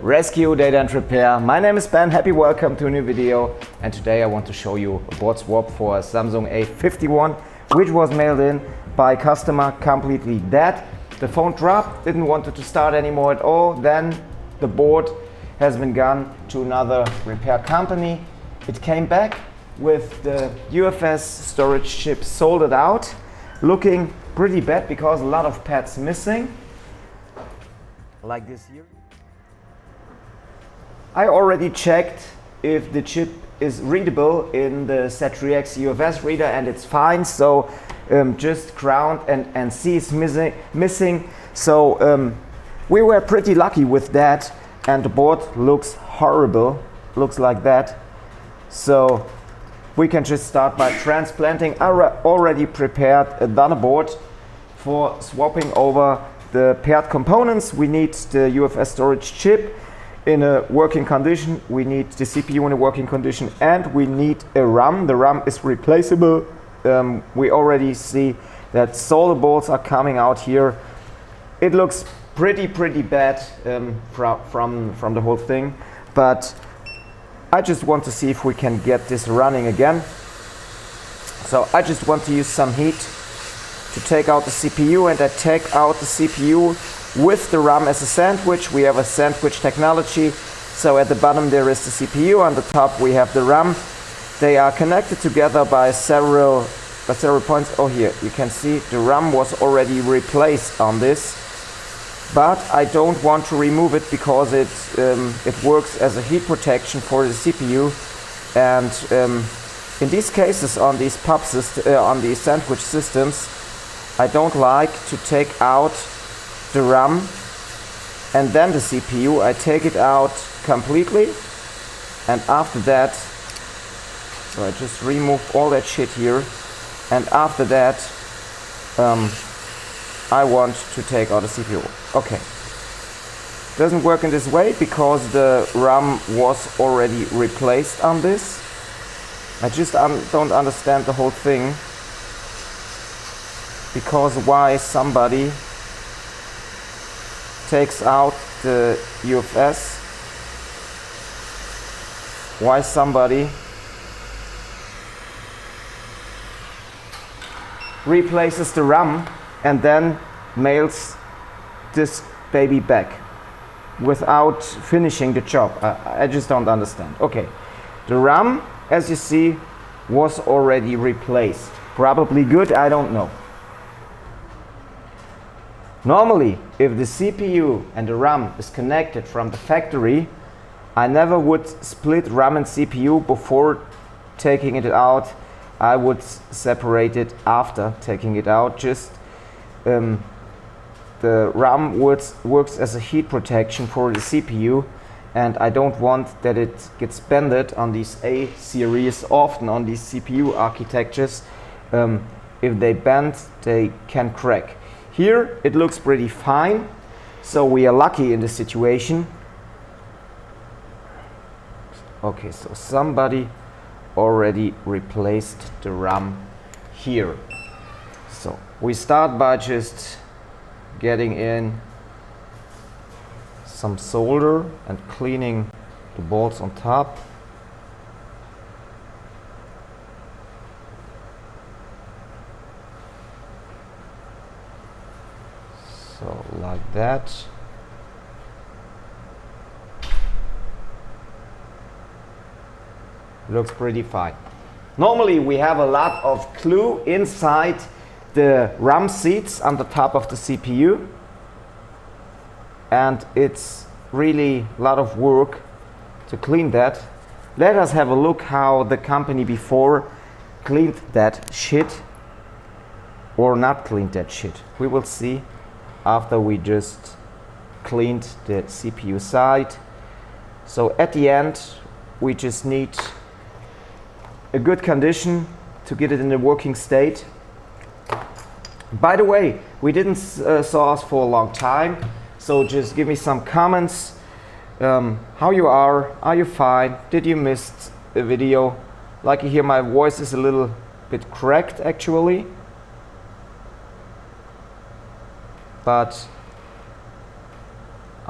Rescue, Data and Repair. My name is Ben, happy welcome to a new video, and today I want to show you a board swap for a Samsung A51 which was mailed in by a customer completely dead. The phone dropped, didn't want it to start anymore at all. Then the board has been gone to another repair company. It came back with the UFS storage chip soldered out, looking pretty bad because a lot of pads missing, like this here. I already checked if the chip is readable in the Z3X UFS reader, and it's fine. So just ground and C is missing. So we were pretty lucky with that, and the board looks horrible, looks like that. So we can just start by transplanting. I already prepared a done board for swapping over the paired components. We need the UFS storage chip in a working condition, we need the CPU in a working condition, and we need a RAM. The RAM is replaceable. We already see that solder bolts are coming out here. It looks pretty bad from the whole thing, but I just want to see if we can get this running again. So I just want to use some heat to take out the CPU, and I take out the CPU with the RAM as a sandwich. We have a sandwich technology. So at the bottom there is the CPU, on the top we have the RAM. They are connected together by several points. Oh, here you can see the RAM was already replaced on this, but I don't want to remove it because it works as a heat protection for the CPU. And in these cases, on these on these sandwich systems, I don't like to take out the RAM and then the CPU. I take it out completely, and after that, so I just remove all that shit here, and after that I want to take out the CPU. Okay, doesn't work in this way because the RAM was already replaced on this. I just don't understand the whole thing, because why somebody takes out the UFS, why somebody replaces the RAM and then mails this baby back without finishing the job. I just don't understand. Okay, the RAM, as you see, was already replaced. Probably good, I don't know. Normally, if the CPU and the RAM is connected from the factory, I never would split RAM and CPU before taking it out. I would separate it after taking it out. Just the RAM works as a heat protection for the CPU, and I don't want that it gets bended on these A series, often on these CPU architectures. If they bend, they can crack. Here it looks pretty fine, so we are lucky in this situation. Okay, so somebody already replaced the RAM here. So we start by just getting in some solder and cleaning the bolts on top. So like that. Looks pretty fine. Normally we have a lot of glue inside the RAM seats on the top of the CPU, and it's really a lot of work to clean that. Let us have a look how the company before cleaned that shit, or not cleaned that shit. We will see after we just cleaned the CPU side. So at the end we just need a good condition to get it in a working state. By the way, we didn't saw us for a long time, so just give me some comments. How you are you fine? Did you miss a video? Like you hear, my voice is a little bit cracked actually, but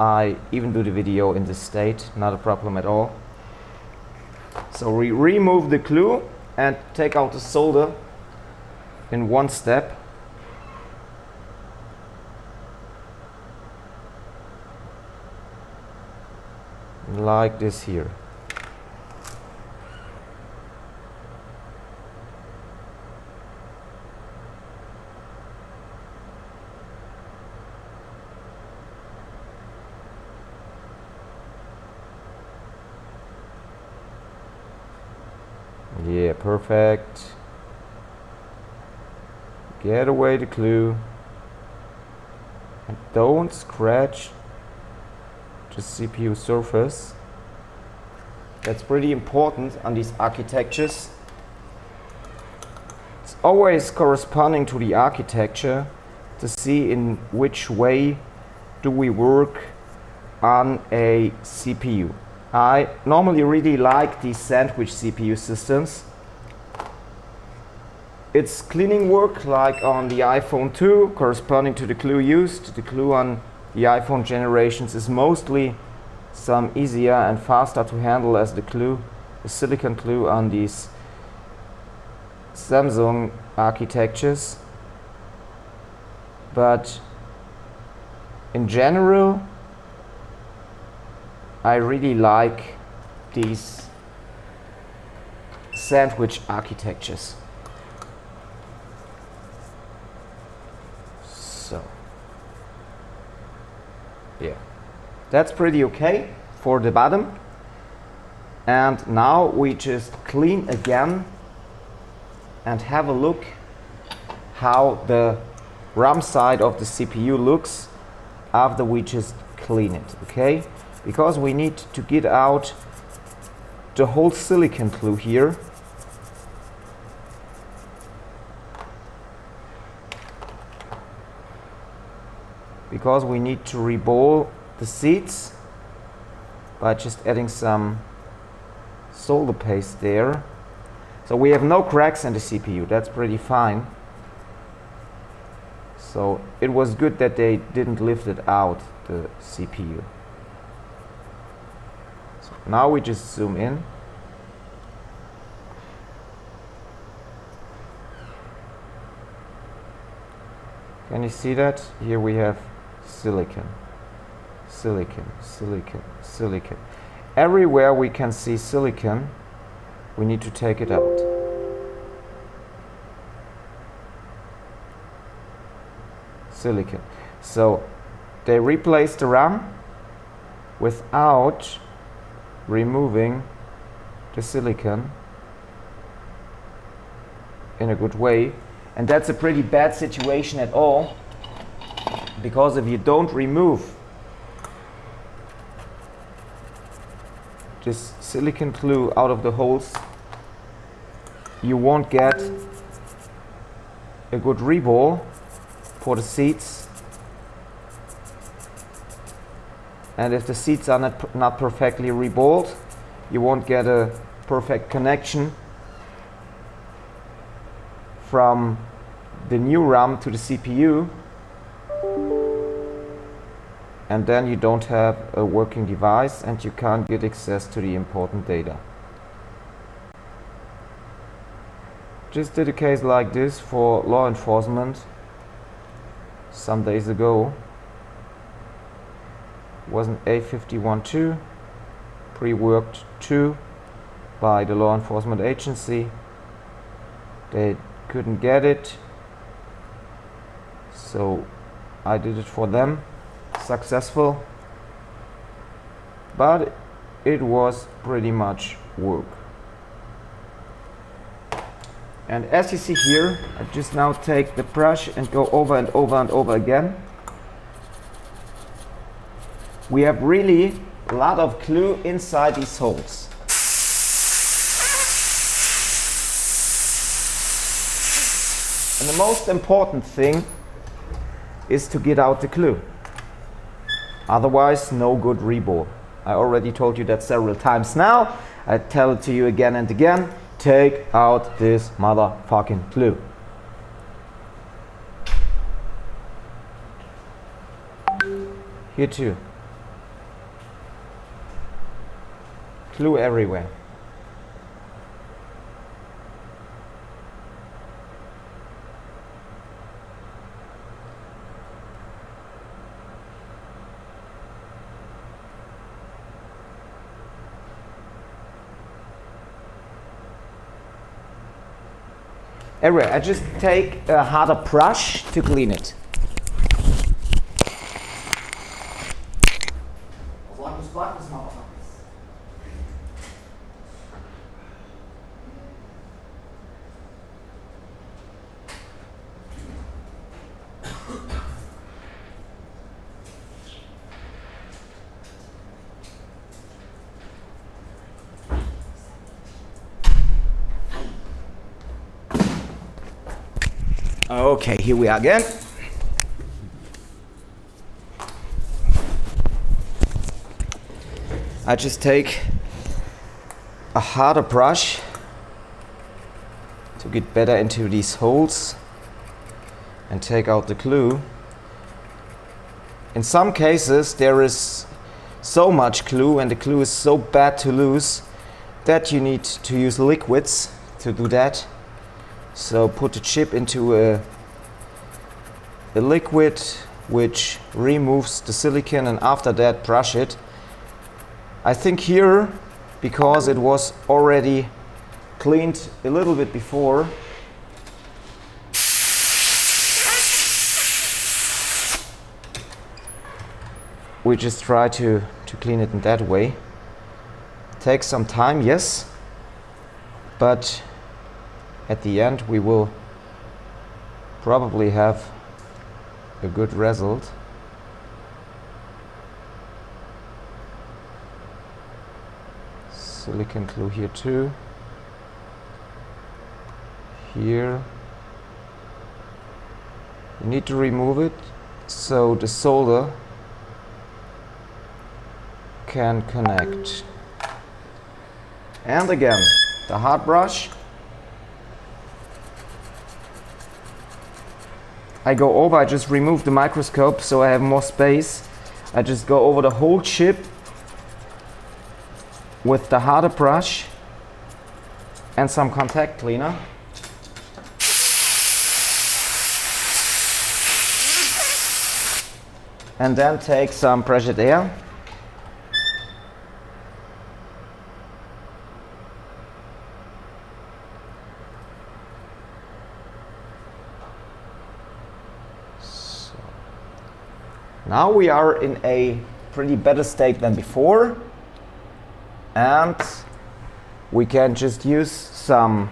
I even do the video in this state, not a problem at all. So we remove the glue and take out the solder in one step. Like this here. Yeah, perfect. Get away the glue and don't scratch the CPU surface. That's pretty important on these architectures. It's always corresponding to the architecture to see in which way do we work on a CPU. I normally really like these sandwich CPU systems. It's cleaning work like on the iPhone 2, corresponding to the glue used. The glue on the iPhone generations is mostly some easier and faster to handle as the glue, the silicon glue on these Samsung architectures. But in general, I really like these sandwich architectures. So, yeah, that's pretty okay for the bottom. And now we just clean again and have a look how the RAM side of the CPU looks after we just clean it, okay? Because we need to get out the whole silicon glue here. Because we need to reball the seats by just adding some solder paste there. So we have no cracks in the CPU, that's pretty fine. So it was good that they didn't lift it out, the CPU. So now we just zoom in. Can you see that? Here we have silicon, silicon, silicon, silicon. Everywhere we can see silicon, we need to take it out. Silicon. So they replaced the RAM without removing the silicon in a good way, and that's a pretty bad situation at all, because if you don't remove this silicon glue out of the holes, you won't get a good reball for the seats. And if the seats are not perfectly reballed, you won't get a perfect connection from the new RAM to the CPU, and then you don't have a working device and you can't get access to the important data. Just did a case like this for law enforcement some days ago. It was an A51 2, pre-worked 2 by the law enforcement agency. They couldn't get it, so I did it for them. Successful, but it was pretty much work. And as you see here, I just now take the brush and go over and over and over again. We have really a lot of glue inside these holes. And the most important thing is to get out the glue. Otherwise, no good reball. I already told you that several times now. I tell it to you again and again. Take out this motherfucking glue. Here too. glue everywhere. Everywhere. I just take a harder brush to clean it. Okay, here we are again. I just take a harder brush to get better into these holes and take out the glue. In some cases there is so much glue and the glue is so bad to lose that you need to use liquids to do that. So put the chip into a liquid which removes the silicone, and after that brush it. I think here, because it was already cleaned a little bit before, we just try to clean it in that way. Takes some time, yes, but at the end we will probably have a good result. Silicone glue here too. Here. You need to remove it so the solder can connect. And again, the hard brush. I go over, I just remove the microscope so I have more space. I just go over the whole chip with the harder brush and some contact cleaner. And then take some pressured air. Now we are in a pretty better state than before, and we can just use some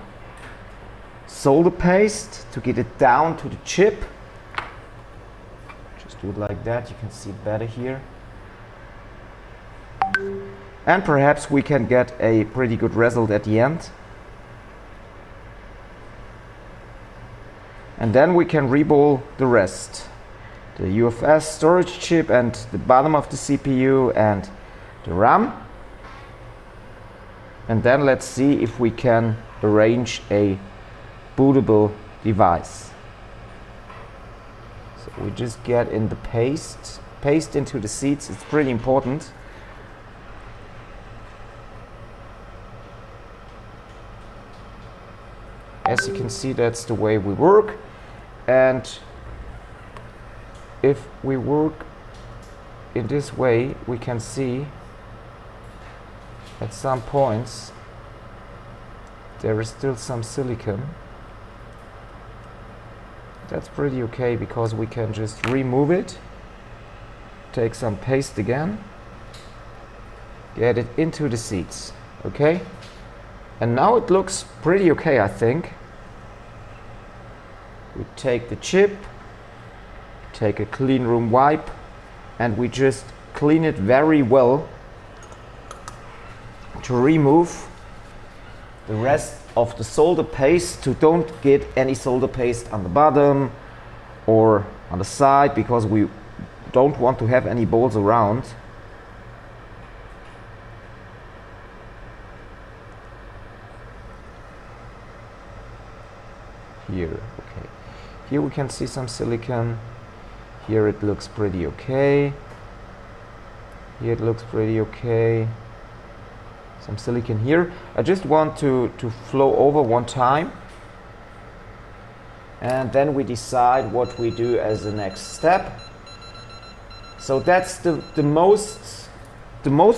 solder paste to get it down to the chip. Just do it like that, you can see it better here. And perhaps we can get a pretty good result at the end. And then we can reball the rest. The UFS storage chip and the bottom of the CPU and the RAM. And then let's see if we can arrange a bootable device. So we just get in the paste into the seats. It's pretty important. As you can see, that's the way we work. And if we work in this way, we can see at some points there is still some silicone. That's pretty okay because we can just remove it, take some paste again, get it into the seats. Okay? And now it looks pretty okay, I think. We take the chip, take a clean room wipe, and we just clean it very well to remove the rest of the solder paste, to don't get any solder paste on the bottom or on the side, because we don't want to have any balls around. Here, okay. Here we can see some silicone. Here it looks pretty okay. Here it looks pretty okay. some silicon here. I just want to flow over one time, and then we decide what we do as the next step. So that's the most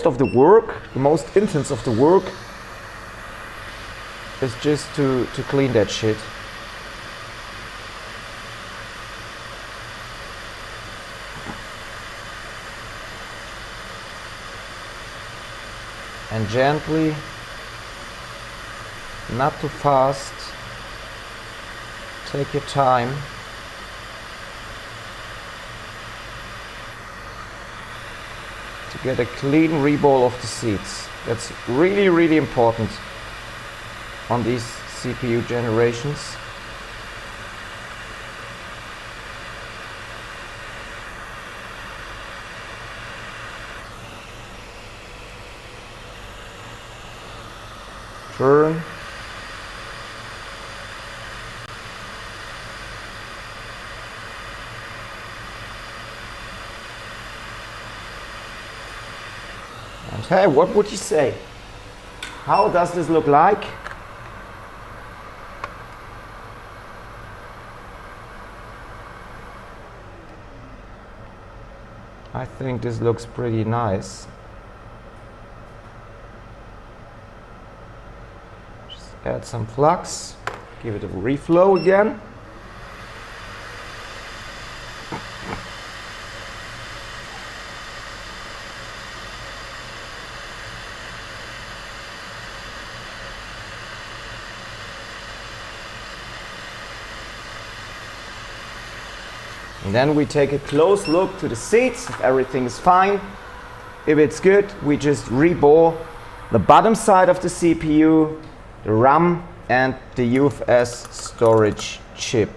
of the work, the most intense of the work is just to clean that shit. And gently, not too fast, take your time. To get a clean reball of the seats. That's really, really important on these CPU generations. Turn. And hey, what would you say? How does this look like? I think this looks pretty nice. Just add some flux, give it a reflow again. And then we take a close look to the seats, if everything is fine. If it's good, we just rebore the bottom side of the CPU, the RAM, and the UFS storage chip.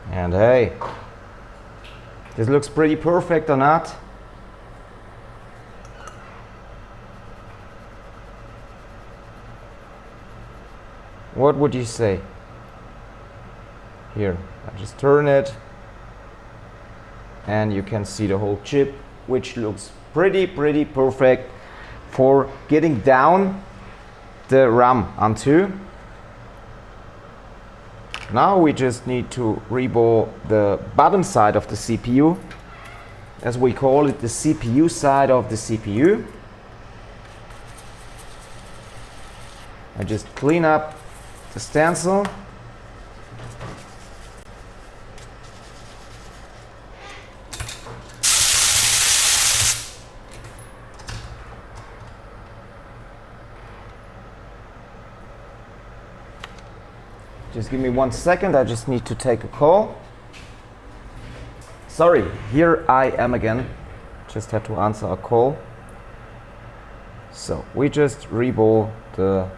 And hey, this looks pretty perfect or not? What would you say? Here, I just turn it and you can see the whole chip, which looks pretty perfect for getting down the RAM onto. Now we just need to rebore the bottom side of the CPU, as we call it, the CPU side of the CPU. I just clean up the stencil. Just give me 1 second, I just need to take a call. Sorry, here I am again. Just had to answer a call. So we just rebore the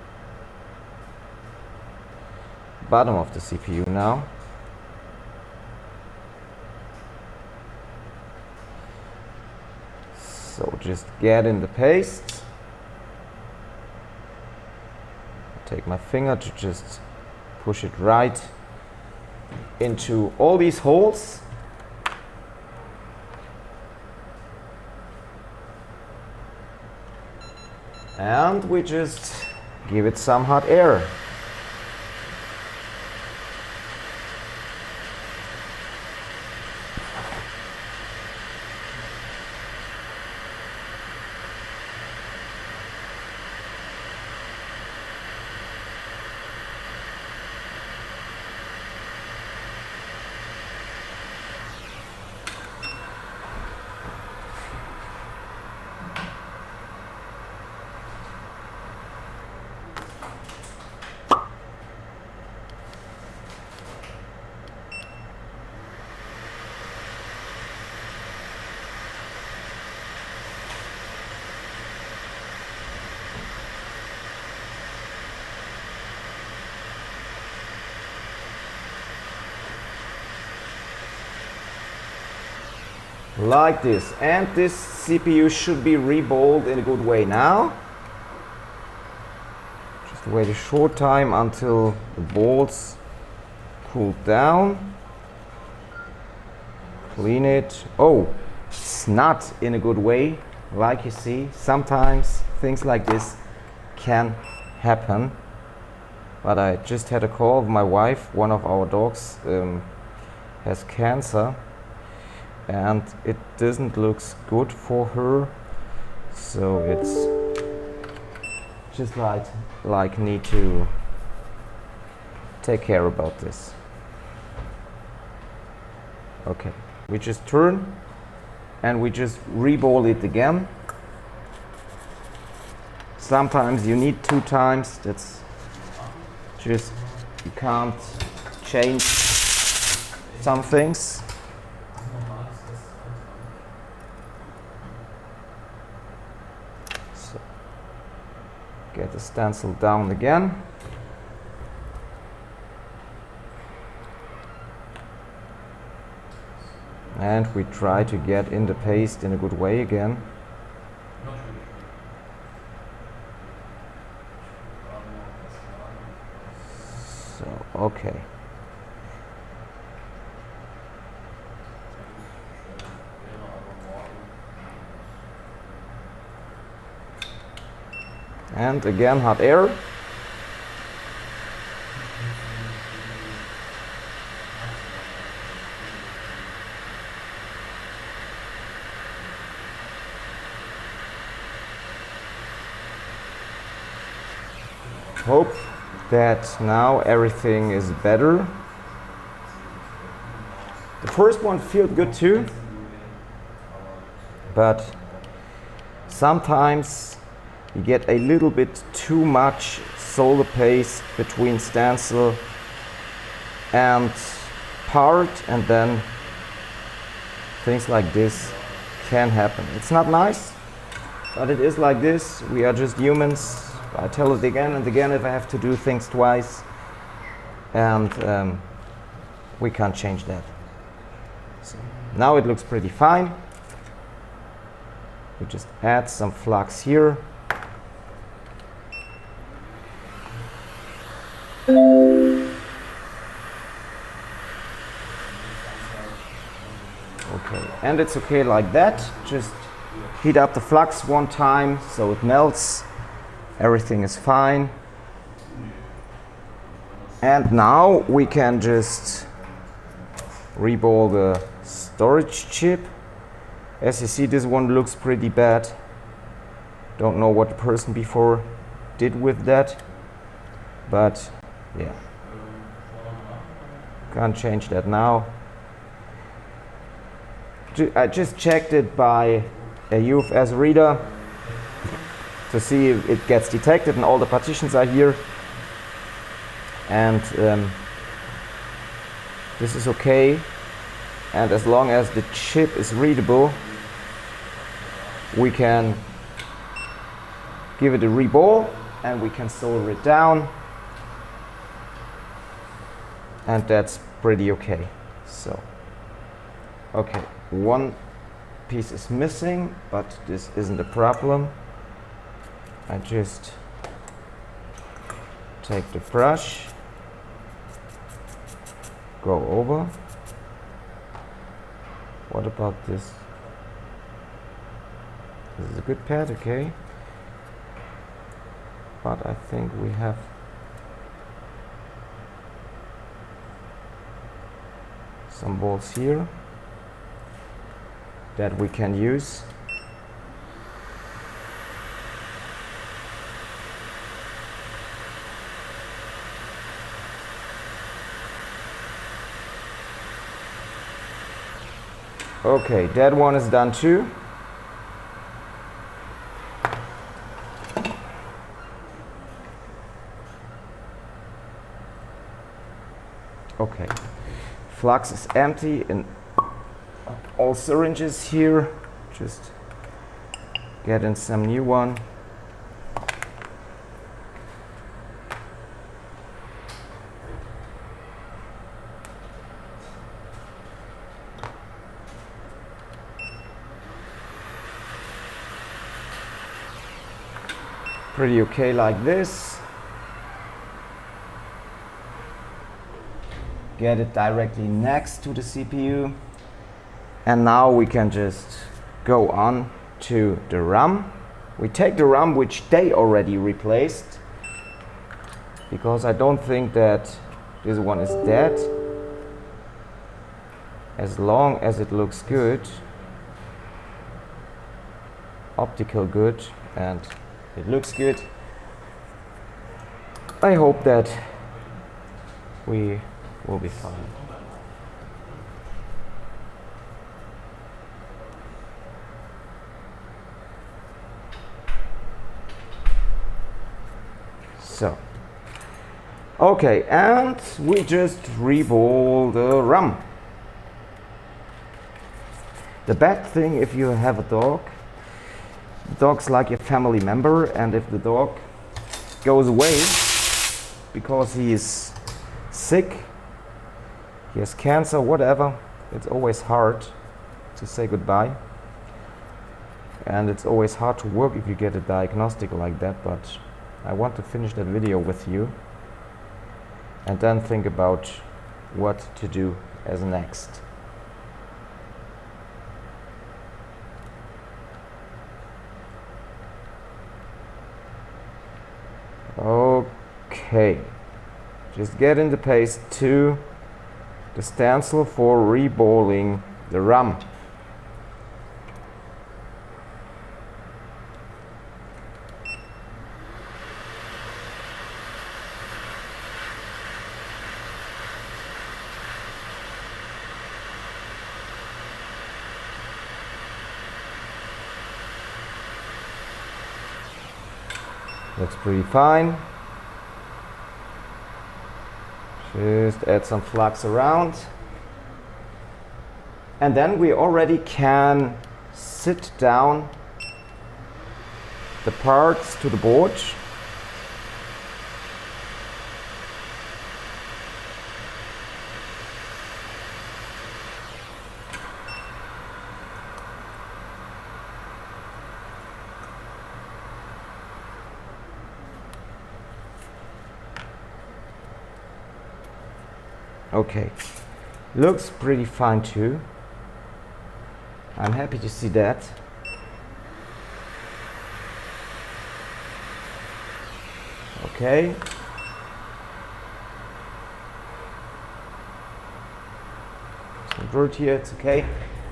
bottom of the CPU now. So just get in the paste. Take my finger to just push it right into all these holes. And we just give it some hot air. like this. And this CPU should be reballed in a good way now. Just wait a short time until the balls cool down. Clean it. Oh, it's not in a good way, like you see. Sometimes things like this can happen. But I just had a call of my wife. One of our dogs has cancer, and it doesn't look good for her. So it's just like need to take care about this. Okay, we just turn and we just reball it again. Sometimes you need 2 times. That's just, you can't change some things. So get the stencil down again. And we try to get in the paste in a good way again. So, okay. And again, hot air. Hope that now everything is better. The first one felt good too, but sometimes you get a little bit too much solder paste between stencil and part, and then things like this can happen. It's not nice, but it is like this. We are just humans. I tell it again and again if I have to do things twice, and we can't change that. So now it looks pretty fine. We just add some flux here. Okay, and it's okay like that. Just heat up the flux 1 time so it melts. Everything is fine. And now we can just reball the storage chip. As you see, this one looks pretty bad. Don't know what the person before did with that, but yeah, can't change that now. I just checked it by a UFS reader to see if it gets detected, and all the partitions are here, and this is okay. And as long as the chip is readable, we can give it a reball and we can solder it down, and that's pretty okay. So okay, 1 piece is missing, but this isn't a problem. I just take the brush, go over. What about this? This is a good pad, okay. But I think we have some balls here that we can use. Okay, that one is done too. Okay, flux is empty in all syringes here. Just get in some new one. pretty okay like this. Get it directly next to the CPU. And now we can just go on to the RAM. We take the RAM which they already replaced, because I don't think that this one is dead, as long as it looks good, optical good, and it looks good. I hope that we will be fine. So, okay, and we just reball the RAM. The bad thing, if you have a dog, the dog's like your family member, and if the dog goes away because he is sick, he has cancer, whatever, it's always hard to say goodbye. And it's always hard to work if you get a diagnostic like that, but I want to finish that video with you and then think about what to do as next. Okay, just get in the paste to the stencil for reballing the RAM. Looks pretty fine. Just add some flux around. And then we already can sit down the parts to the board. Okay, looks pretty fine too. I'm happy to see that. Okay. Some dirt here, it's okay.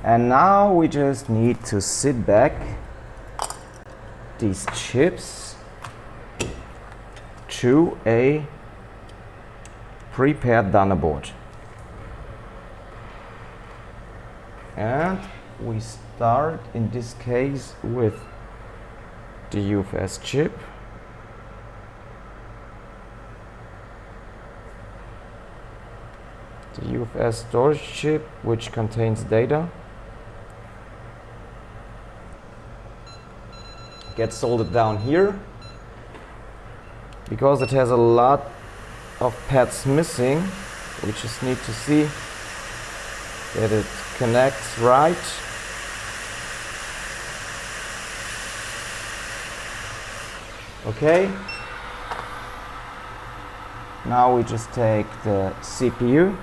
And now we just need to sit back these chips to a prepared donor board. And we start in this case with the UFS chip. The UFS storage chip, which contains data, gets soldered down here because it has a lot of pads missing. We just need to see that it connects right. Okay. Now we just take the CPU.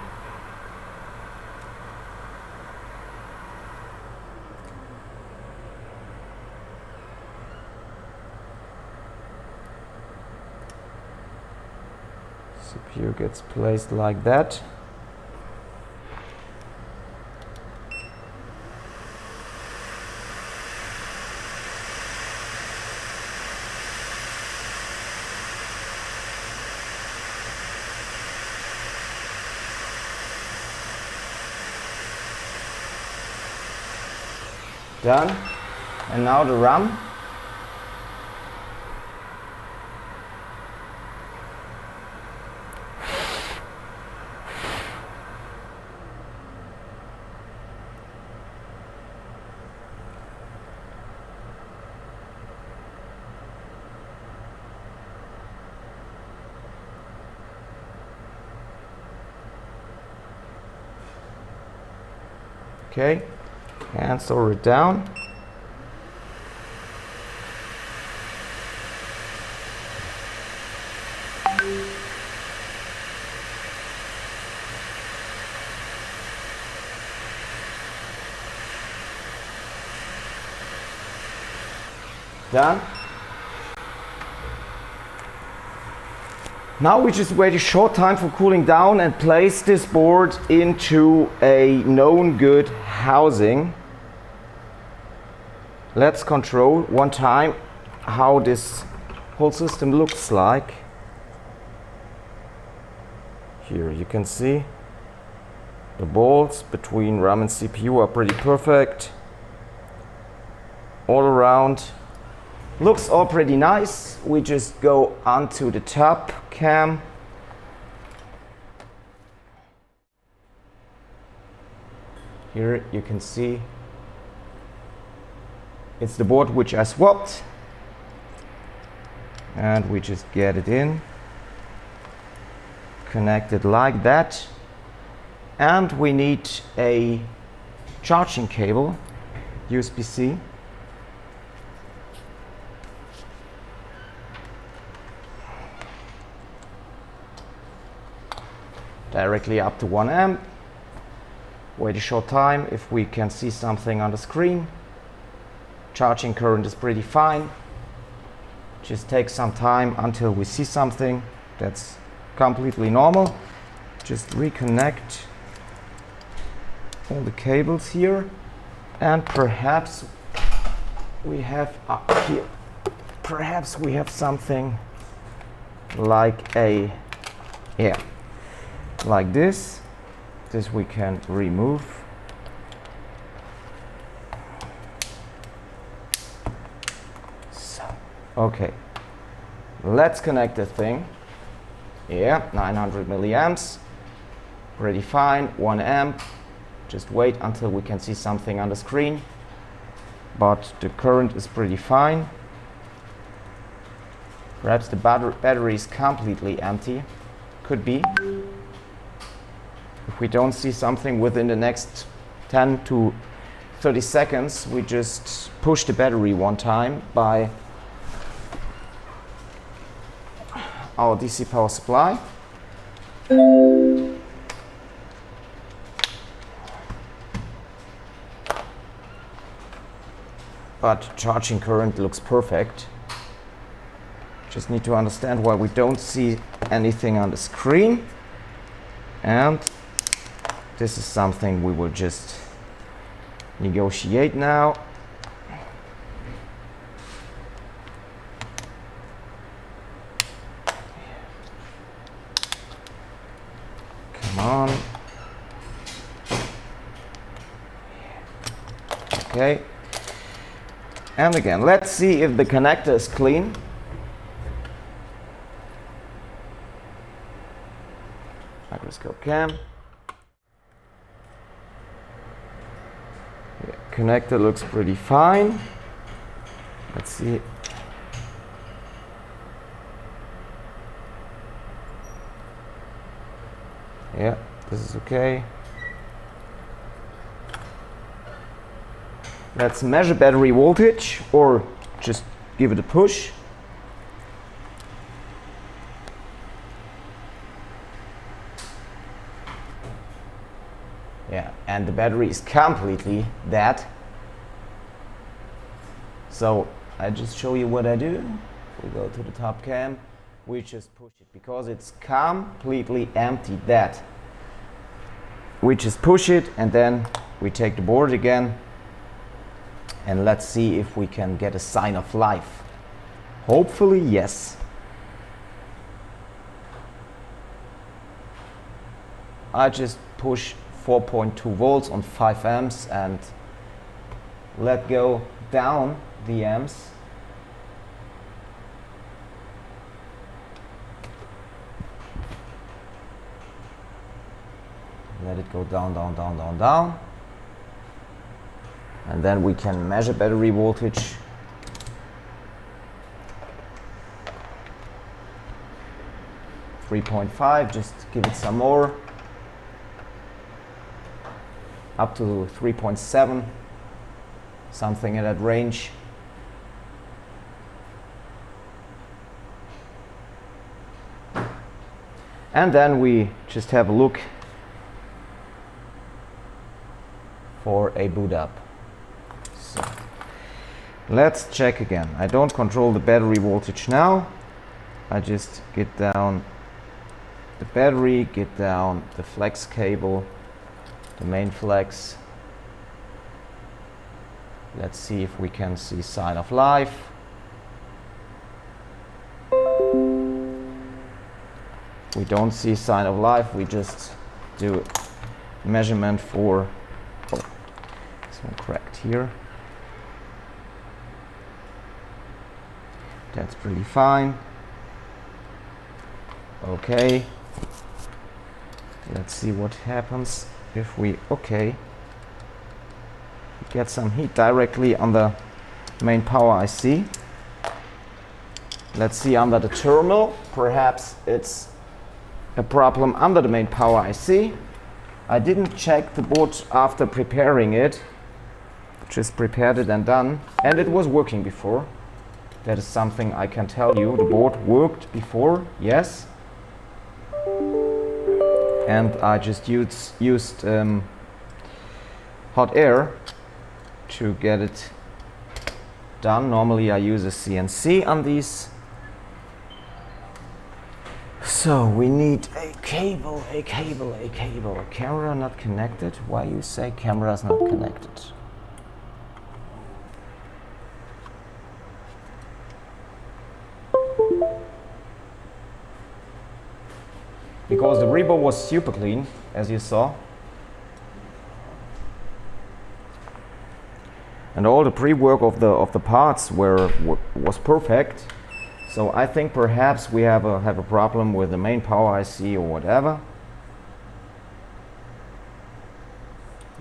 CPU gets placed like that. Done. And now the RAM. Okay, and solder it down. Done. Now we just wait a short time for cooling down and place this board into a known good housing. Let's control one time how this whole system looks like. Here you can see the bolts between RAM and CPU are pretty perfect. All around looks all pretty nice. We just go onto the top cam. Here you can see it's the board which I swapped, and we just get it in, connect it like that, and we need a charging cable, USB-C. Directly up to 1 amp. Wait a short time if we can see something on the screen. Charging current is pretty fine. Just take some time until we see something. That's completely normal. Just reconnect all the cables here, and perhaps we have up here, perhaps we have something like a, yeah, like this. This we can remove. So, okay, let's connect the thing. Yeah, 900 milliamps, pretty fine. 1 amp. Just wait until we can see something on the screen, but the current is pretty fine. Perhaps the battery is completely empty. Could be. If we don't see something within the next 10 to 30 seconds, we just push the battery one time by our DC power supply. But charging current looks perfect. Just need to understand why we don't see anything on the screen. And this is something we will just negotiate now. Come on. Okay. And again, let's see if the connector is clean. Microscope cam. Yeah, connector looks pretty fine. Let's see. Yeah, this is okay. Let's measure battery voltage, or just give it a push. Yeah, and the battery is completely dead. So I just show you what I do. We go to the top cam, we just push it because it's completely empty, dead. We just push it and then we take the board again. And let's see if we can get a sign of life. Hopefully, yes. I just push 4.2 volts on 5 amps and let go down the amps. Let it go down, down, down, down, down. And then we can measure battery voltage. .5, just give it some more. Up to 3.7, something in that range. And then we just have a look for a boot up. So let's check again. I don't control the battery voltage now. I just get down the battery, get down the flex cable, the main flex. Let's see if we can see sign of life. We don't see sign of life. We just do measurement for, oh, this one cracked here. That's pretty fine. Okay. Let's see what happens if we, okay. Get some heat directly on the main power IC. Let's see under the terminal. Perhaps it's a problem under the main power IC. I didn't check the board after preparing it. Just prepared it and done. And it was working before. That is something I can tell you. The board worked before, yes. And I just used hot air to get it done. Normally I use a CNC on these. So we need a cable. Camera not connected. Why you say camera is not connected? Because the rebar was super clean, as you saw. And all the pre-work of the parts was perfect. So I think perhaps we have a problem with the main power IC or whatever.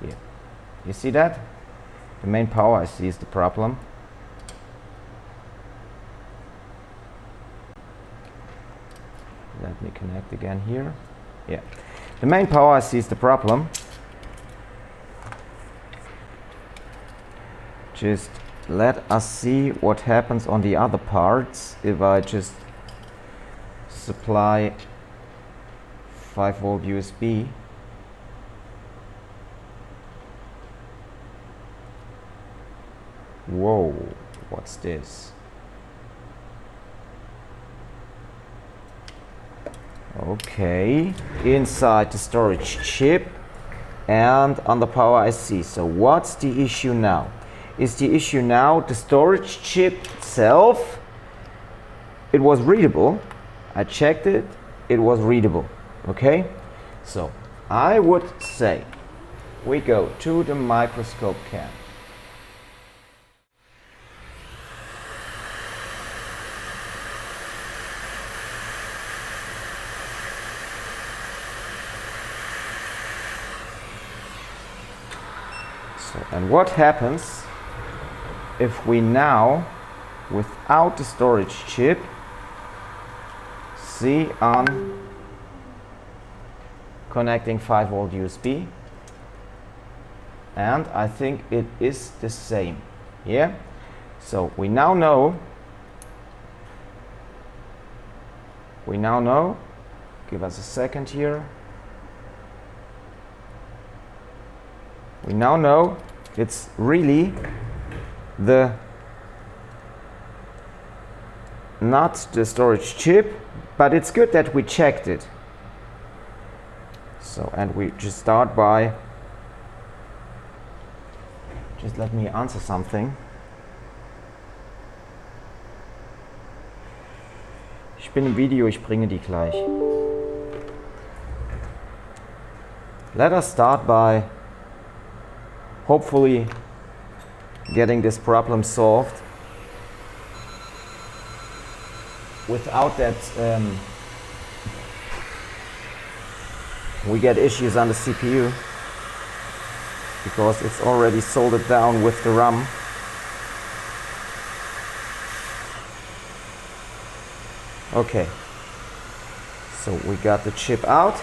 Yeah. You see that? The main power IC is the problem. Let me connect again here. Yeah. The main power IC is the problem. Just let us see what happens on the other parts if I just supply 5-volt USB. Whoa, what's this? Okay, inside the storage chip and on the power IC. So what's the issue now? Is the issue now the storage chip itself? It was readable. I checked it. It was readable. Okay? So I would say we go to the microscope cam. So, and what happens if we now, without the storage chip, see on connecting 5-volt USB, and I think it is the same. Yeah? So we now know, give us a second here. We now know it's really not the storage chip, but it's good that we checked it. So, and we just start by, just let me answer something. Ich bin im Video, ich bringe die gleich. Let us start by hopefully getting this problem solved without that we get issues on the CPU because it's already soldered down with the RAM. Okay, so we got the chip out.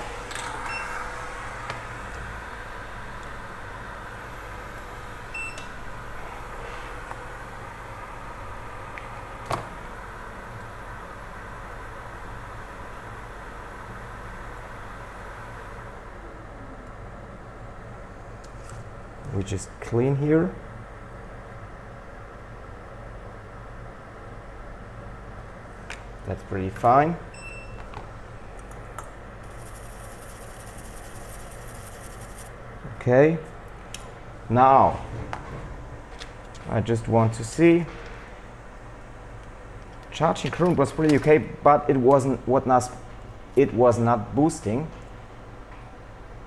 we just clean here. That's pretty fine. Okay, now I just want to see. Charging current was pretty okay, but it was not boosting.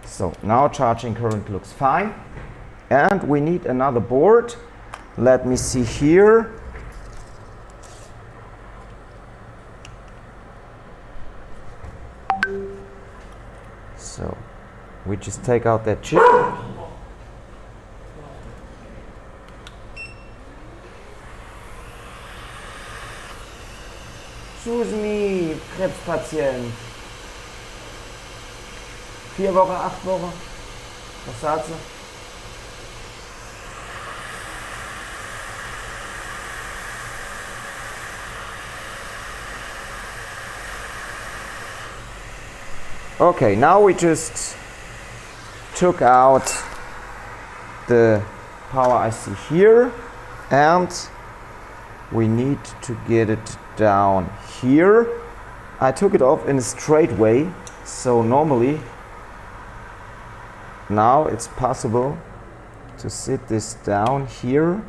So now charging current looks fine, and we need another board. Let me see here. So we just take out that chip. Excuse me, Krebspatient. 4 Wochen, 8 Wochen? Was sagt sie? Okay, now we just took out the power IC here, and we need to get it down here. I took it off in a straight way, so normally now it's possible to sit this down here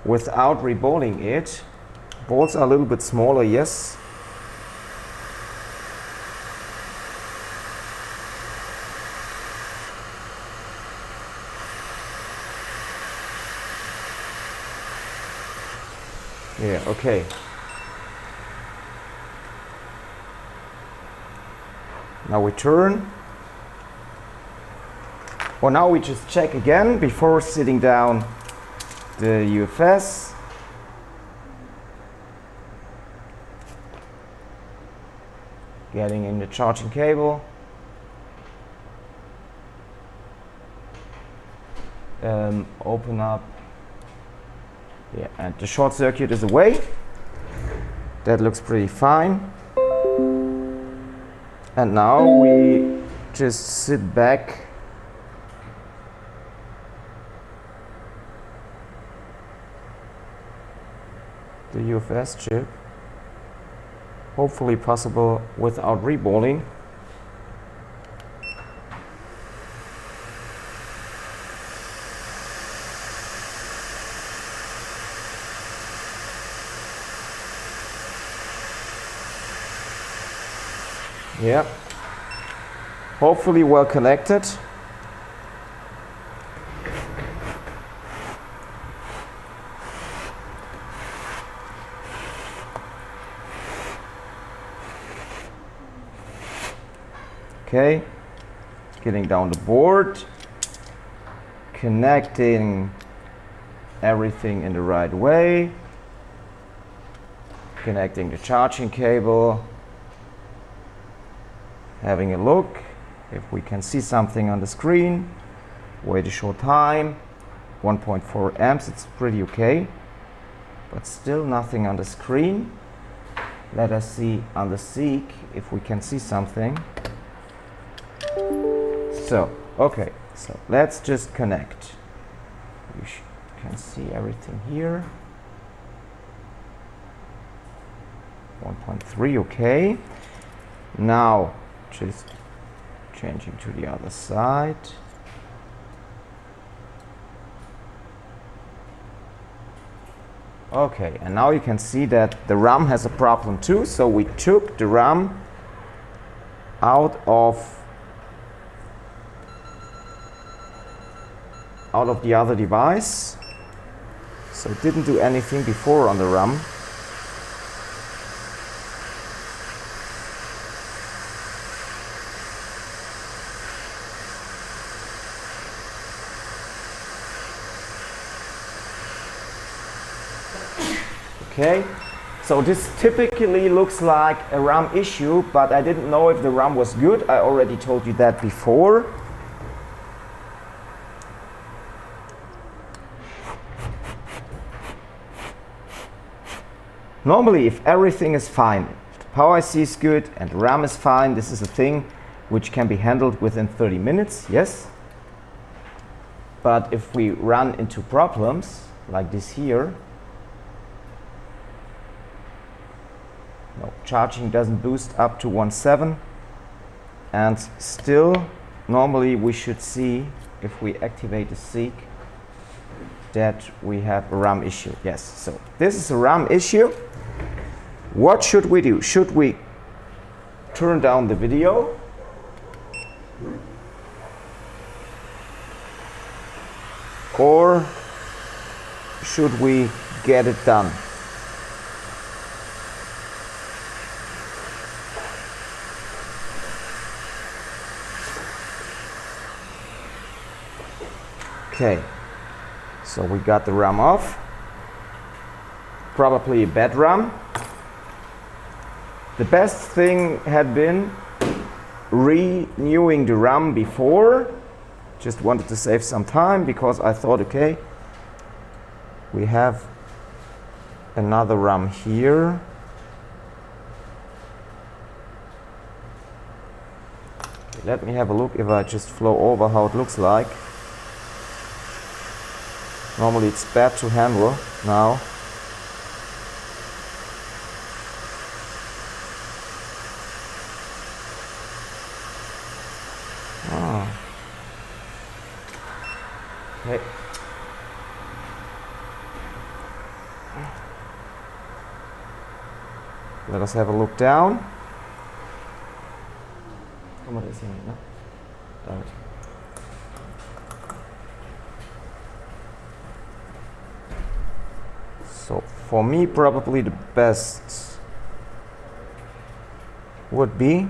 without rebolting it. Bolts are a little bit smaller, yes. Yeah, okay. Now we turn. Well, now we just check again before sitting down the UFS. Getting in the charging cable. Open up. Yeah, and the short circuit is away. That looks pretty fine. And now we just sit back the UFS chip. Hopefully possible without rebolting. Yeah, hopefully well connected. Okay, getting down the board, connecting everything in the right way, connecting the charging cable. Having a look if we can see something on the screen. Wait a short time. 1.4 amps, it's pretty okay, but still nothing on the screen. Let us see on the SEEK if we can see something. So, okay, so let's just connect. You can see everything here. 1.3, okay. Now just changing to the other side. Okay, and now you can see that the RAM has a problem too. So we took the RAM out of the other device. So it didn't do anything before on the RAM. Okay, so this typically looks like a RAM issue, but I didn't know if the RAM was good. I already told you that before. Normally, if everything is fine, if the power IC is good and the RAM is fine, this is a thing which can be handled within 30 minutes, yes? But if we run into problems like this here, no, charging doesn't boost up to 1.7, and still normally we should see, if we activate the seek, that we have a RAM issue. Yes, so this is a RAM issue. What should we do? Should we turn down the video? Or should we get it done? Okay, so we got the RAM off. Probably a bad RAM. The best thing had been renewing the RAM before. Just wanted to save some time because I thought, okay, we have another RAM here. Let me have a look if I just flow over how it looks like. Normally it's bad to handle now. Okay. Let us have a look down. So for me, probably the best would be,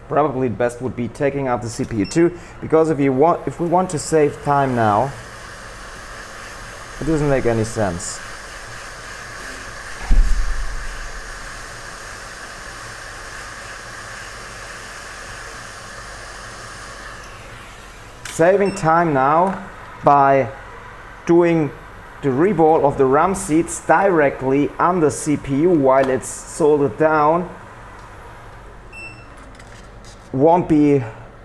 probably the best would be taking out the CPU too, because if we want to save time now, it doesn't make any sense. Saving time now by doing the reball of the RAM seats directly on the CPU while it's soldered down won't be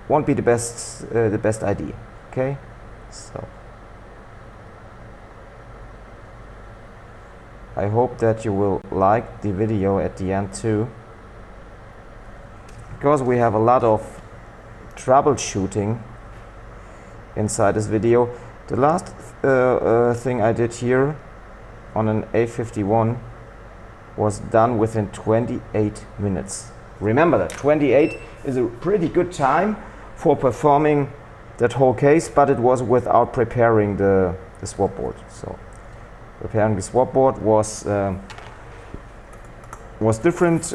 the best idea. Okay, so I hope that you will like the video at the end too, because we have a lot of troubleshooting inside this video. The last thing I did here on an A51 was done within 28 minutes. Remember that 28 is a pretty good time for performing that whole case, but it was without preparing the swap board. So preparing the swap board was different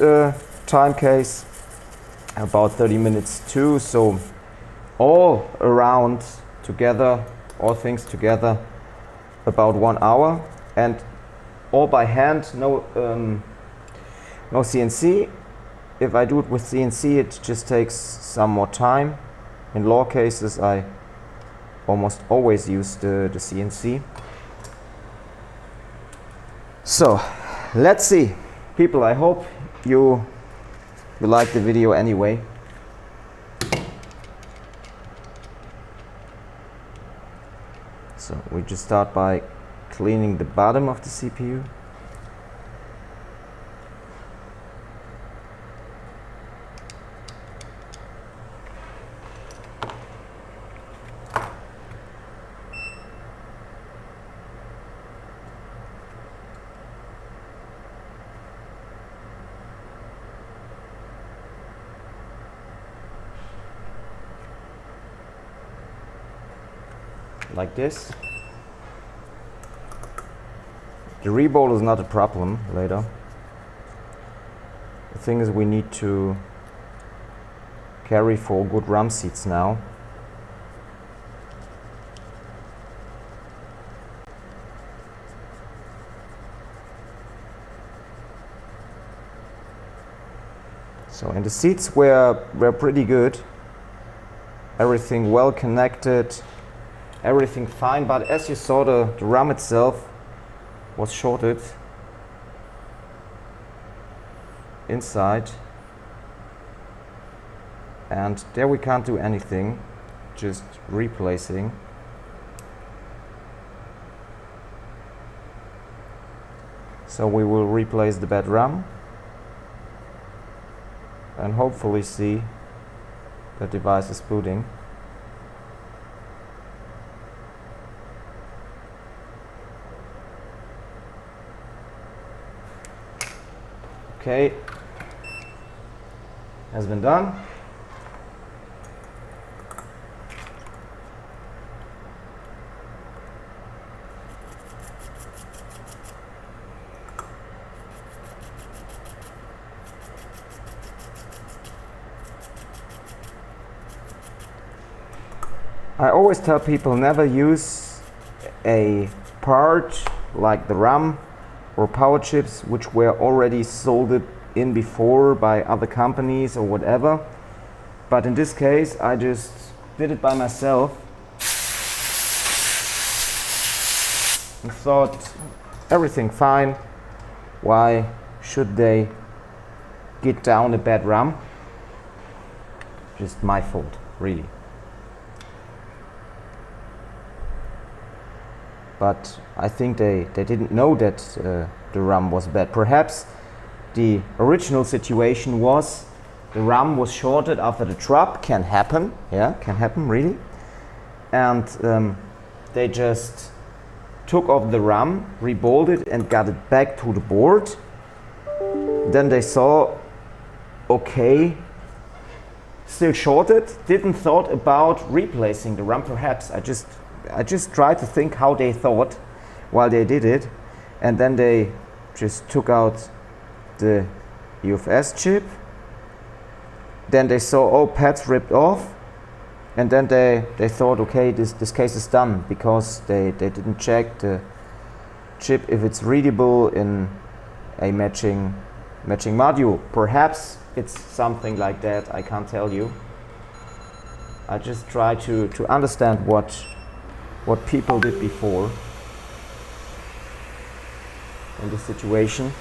time case, about 30 minutes too. So all around together, all things together, about 1 hour, and all by hand, no CNC. If I do it with CNC, it just takes some more time. In law cases, I almost always use the CNC. So let's see, people, I hope you like the video anyway. So we just start by cleaning the bottom of the CPU. Like this. The reball is not a problem later. The thing is, we need to carry 4 good RAM seats now. So, and the seats were pretty good. Everything well connected. Everything fine, but as you saw, the RAM itself was shorted inside. and there we can't do anything, just replacing. So we will replace the bad RAM and hopefully see the device is booting. Okay, has been done. I always tell people never use a part like the RAM or power chips which were already soldered in before by other companies or whatever. But in this case I just did it by myself and thought everything fine. Why should they get down a bad RAM? Just my fault, really. But I think they didn't know that the RAM was bad. Perhaps the original situation was the RAM was shorted after the drop. Can happen, yeah, can happen really. And they just took off the RAM, rebolted and got it back to the board. Then they saw, okay, still shorted, didn't thought about replacing the RAM. Perhaps I just tried to think how they thought while they did it, and then they just took out the UFS chip. Then they saw, oh, pads ripped off, and then they thought, okay, this case is done, because they didn't check the chip if it's readable in a matching module. Perhaps it's something like that, I can't tell you. I just try to understand what people did before in this situation.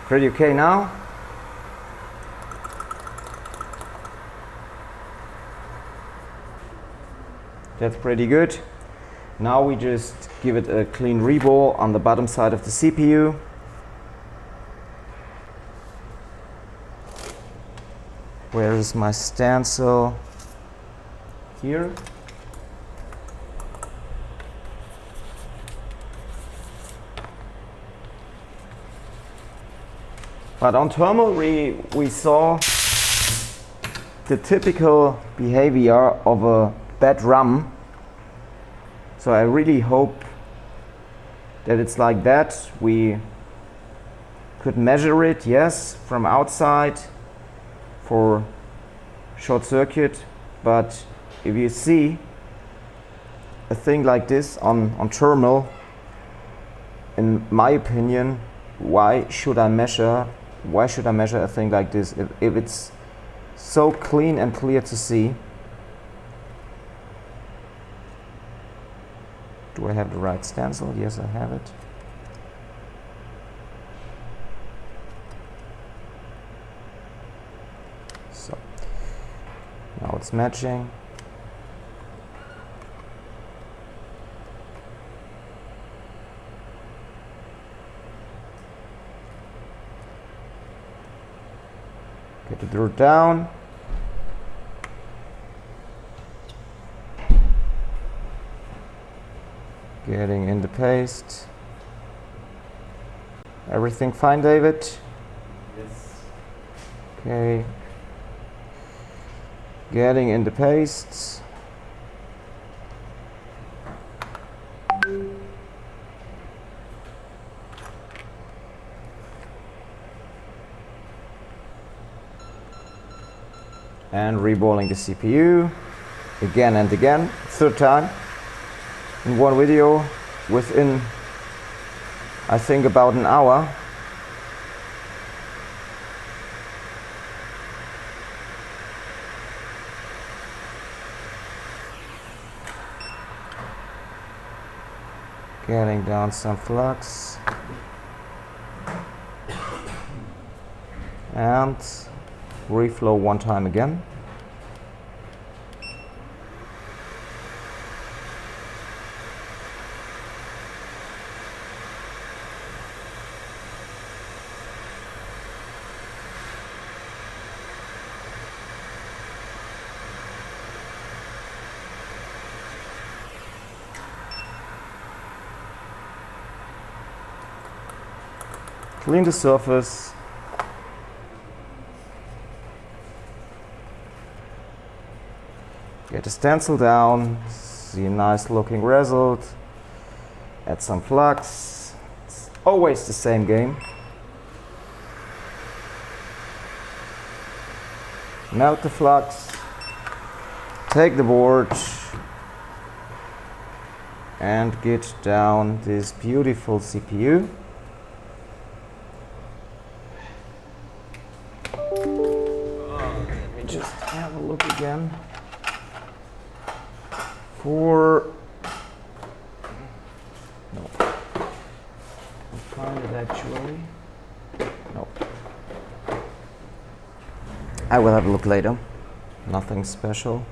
Pretty okay now. That's pretty good. Now we just give it a clean reball on the bottom side of the CPU. Where is my stencil? Here. But on thermal we saw the typical behavior of a bad RAM. So I really hope that it's like that. We could measure it, yes, from outside for short circuit. But if you see a thing like this on thermal, in my opinion, why should I measure a thing like this if it's so clean and clear to see? Do I have the right stencil? Yes, I have it. So now it's matching. Get the dirt down. Getting in the paste. Everything fine, David? Yes. Okay. Getting in the pastes. and reballing the CPU again and again, third time in one video within, I think, about an hour. Getting down some flux and reflow one time again. Clean the surface. Get the stencil down. See a nice looking result. Add some flux. It's always the same game. Melt the flux. Take the board and get down this beautiful CPU. Just have a look again for no. I'll find it actually. No. I will have a look later. Nothing special.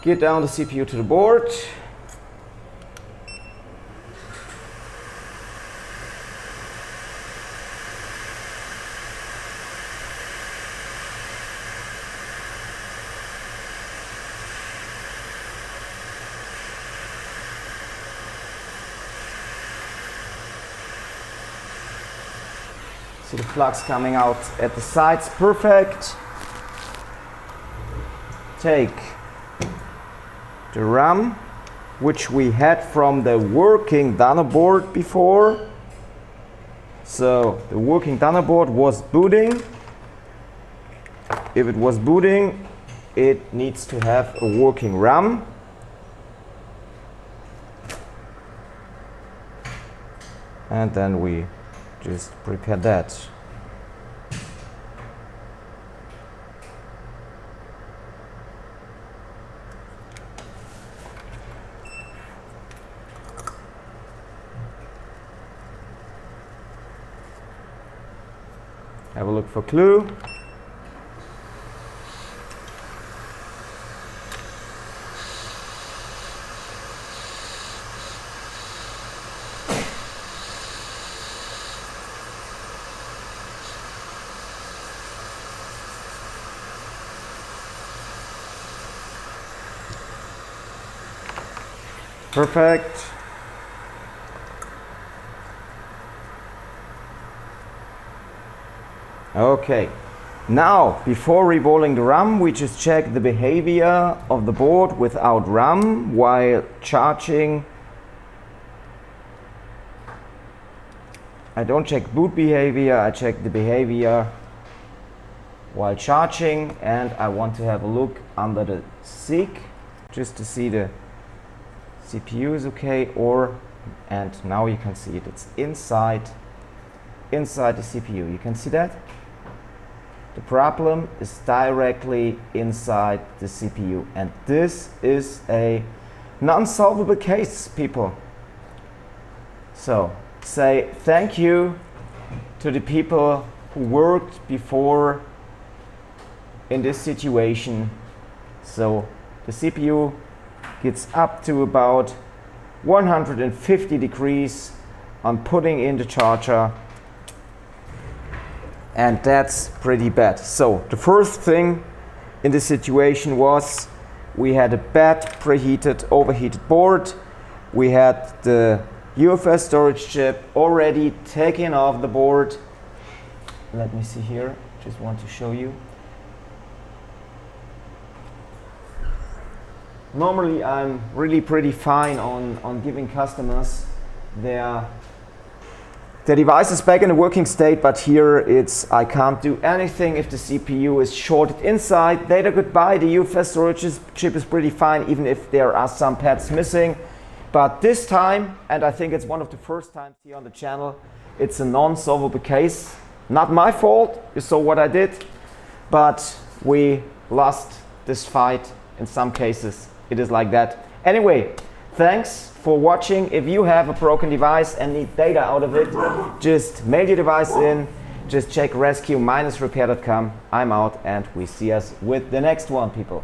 Get down the CPU to the board. See the flux coming out at the sides, perfect. Take the RAM, which we had from the working Dano board before. So the working Dano board was booting. If it was booting, it needs to have a working RAM. And then we just prepare that. Have a look for clue. Perfect. Okay, now before reballing the RAM, we just check the behavior of the board without RAM while charging. I don't check boot behavior, I check the behavior while charging, and I want to have a look under the SIG just to see the CPU is okay, and now you can see it, it's inside the CPU. You can see that? The problem is directly inside the CPU, and this is a non-solvable case, people. So say thank you to the people who worked before in this situation. So the CPU gets up to about 150 degrees on putting in the charger, and that's pretty bad. So the first thing in this situation was we had a bad preheated, overheated board. We had the UFS storage chip already taken off the board. Let me see here, just want to show you. Normally I'm really pretty fine on giving customers their device is back in a working state, but here I can't do anything if the CPU is shorted inside. Data goodbye, the UFS storage chip is pretty fine, even if there are some pads missing. But this time, and I think it's one of the first times here on the channel, it's a non-solvable case. Not my fault, you saw what I did, but we lost this fight. In some cases, it is like that. Anyway, thanks for watching. If you have a broken device and need data out of it, just mail your device in. Just check resq-repair.com. I'm out, and we see us with the next one, people.